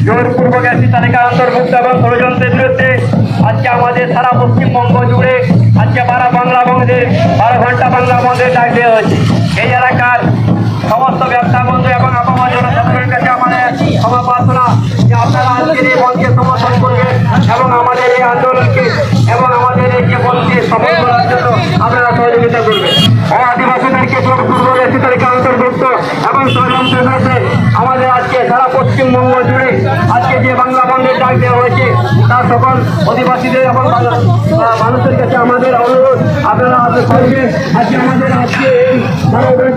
জোরপূর্বক একটি তালিকা অন্তর্ভুক্ত এবং ষড়যন্ত্রের বিরুদ্ধে আজকে আমাদের সারা পশ্চিমবঙ্গ জুড়ে আজকে 12 ঘন্টা বাংলা বন্ধের ডাক দেওয়া হয়েছে। এই এলাকার সমস্ত ব্যবসা বন্ধু এবং আবহাওয়া জনসাধারণের কাছে আমাদের ক্ষমা প্রার্থনা যে আপনারা আজকের এই বন্ধকে সমর্থন করবেন এবং আমাদের এই আন্দোলনকে এবং আমাদের এই যে বন্ধকে সফল করার জন্য আপনারা সহযোগিতা করবেন। আদিবাসীদেরকে জোরপূর্বক একটি তালিকা অন্তর্ভুক্ত এবং ষড়যন্ত্রের বিরুদ্ধে আমাদের আজকে সারা পশ্চিমবঙ্গ জুড়ে আজকে যে বাংলা বন্ধের ডাক দেওয়া হয়েছে তার সকল অধিবাসীদের এবং মানুষের কাছে আমাদের অনুরোধ আপনারা করবেন আজকে আমাদের আজকে এই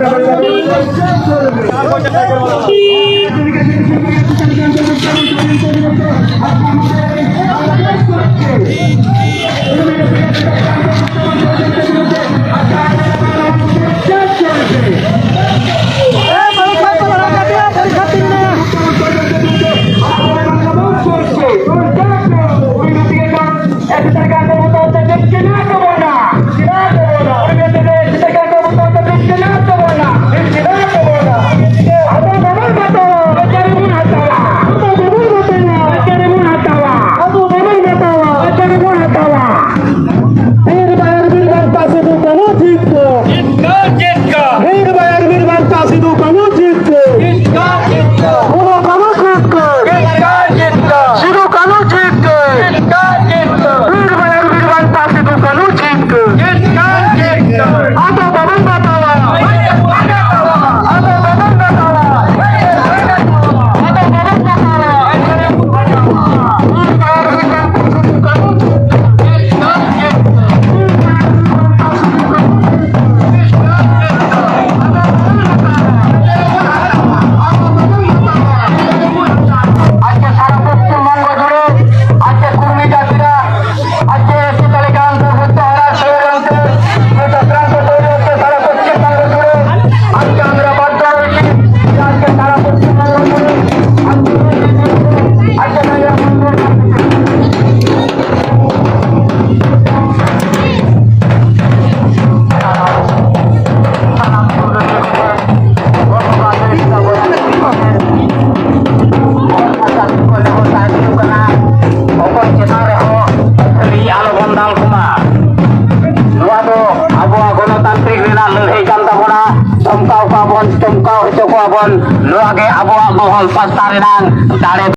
chomkau hito ko abon luage abo mohol pastarenan dare